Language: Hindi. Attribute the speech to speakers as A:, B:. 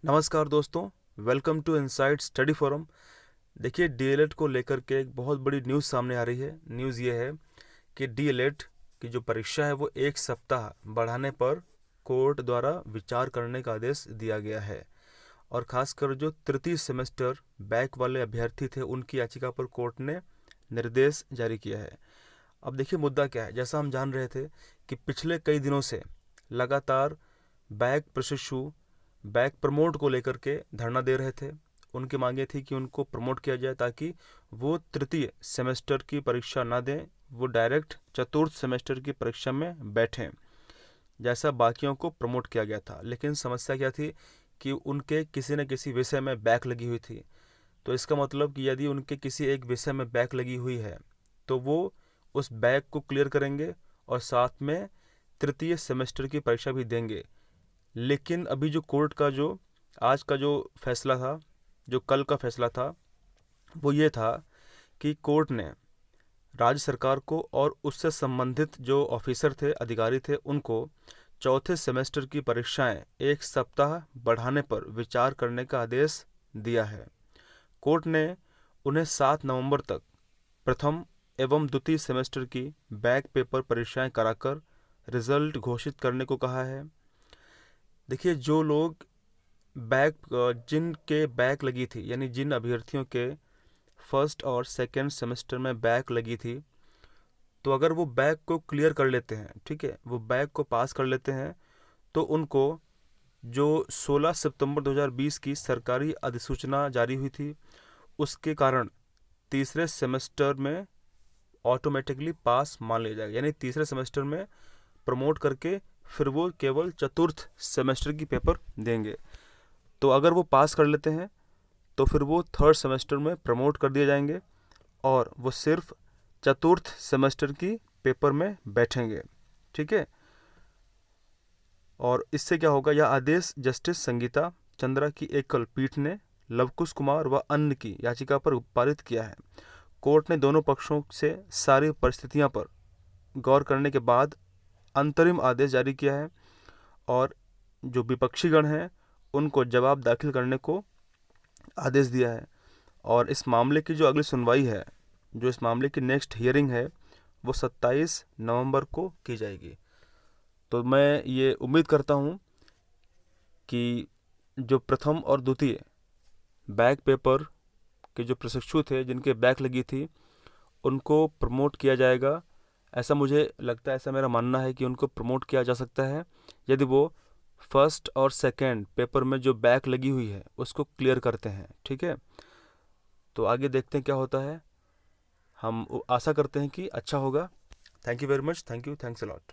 A: नमस्कार दोस्तों, welcome to inside study forum. देखिए, डीएलएड को लेकर के एक बहुत बड़ी न्यूज़ सामने आ रही है। न्यूज़ ये है कि डीएलएड की जो परीक्षा है वो 1 सप्ताह बढ़ाने पर कोर्ट द्वारा विचार करने का आदेश दिया गया है। और ख़ासकर जो तृतीय सेमेस्टर बैक वाले अभ्यर्थी थे उनकी याचिका पर कोर्ट ने निर्देश जारी किया है। अब देखिए, मुद्दा क्या है। जैसा हम जान रहे थे कि पिछले कई दिनों से लगातार बैक प्रशिक्षु बैक प्रमोट को लेकर के धरना दे रहे थे। उनकी मांगे थी कि उनको प्रमोट किया जाए ताकि वो तृतीय सेमेस्टर की परीक्षा ना दें, वो डायरेक्ट चतुर्थ सेमेस्टर की परीक्षा में बैठें, जैसा बाकियों को प्रमोट किया गया था। लेकिन समस्या क्या थी कि उनके किसी न किसी विषय में बैक लगी हुई थी। तो इसका मतलब कि यदि उनके किसी एक विषय में बैक लगी हुई है तो वो उस बैक को क्लियर करेंगे और साथ में तृतीय सेमेस्टर की परीक्षा भी देंगे। लेकिन अभी जो कोर्ट का जो आज का जो फैसला था, जो कल का फैसला था, वो ये था कि कोर्ट ने राज्य सरकार को और उससे संबंधित जो ऑफिसर थे, अधिकारी थे, उनको चौथे सेमेस्टर की परीक्षाएं 1 सप्ताह बढ़ाने पर विचार करने का आदेश दिया है। कोर्ट ने उन्हें 7 नवंबर तक प्रथम एवं द्वितीय सेमेस्टर की बैक पेपर परीक्षाएं कराकर रिजल्ट घोषित करने को कहा है। देखिए, जो लोग जिनके बैक लगी थी, यानी जिन अभ्यर्थियों के फर्स्ट और सेकेंड सेमेस्टर में बैक लगी थी, तो अगर वो बैक को क्लियर कर लेते हैं, ठीक है, वो बैक को पास कर लेते हैं, तो उनको जो 16 सितंबर 2020 की सरकारी अधिसूचना जारी हुई थी, उसके कारण तीसरे सेमेस्टर में ऑटोमेटिकली पास मान लिया जाएगा। यानी तीसरे सेमेस्टर में प्रमोट करके फिर वो केवल चतुर्थ सेमेस्टर की पेपर देंगे। तो अगर वो पास कर लेते हैं तो फिर वो थर्ड सेमेस्टर में प्रमोट कर दिए जाएंगे और वो सिर्फ चतुर्थ सेमेस्टर की पेपर में बैठेंगे, ठीक है। और इससे क्या होगा, यह आदेश जस्टिस संगीता चंद्रा की एकल पीठ ने लवकुश कुमार व अन्य की याचिका पर पारित किया है। कोर्ट ने दोनों पक्षों से सारी परिस्थितियों पर गौर करने के बाद अंतरिम आदेश जारी किया है और जो विपक्षीगण हैं उनको जवाब दाखिल करने को आदेश दिया है। और इस मामले की जो अगली सुनवाई है, जो इस मामले की नेक्स्ट हियरिंग है, वो 27 नवंबर को की जाएगी। तो मैं ये उम्मीद करता हूँ कि जो प्रथम और द्वितीय बैक पेपर के जो प्रशिक्षु थे, जिनके बैक लगी थी, उनको प्रमोट किया जाएगा। ऐसा मुझे लगता है, ऐसा मेरा मानना है कि उनको प्रमोट किया जा सकता है यदि वो फर्स्ट और सेकेंड पेपर में जो बैक लगी हुई है उसको क्लियर करते हैं, ठीक है। तो आगे देखते हैं क्या होता है। हम आशा करते हैं कि अच्छा होगा। Thank you very much. Thank you. Thanks a lot.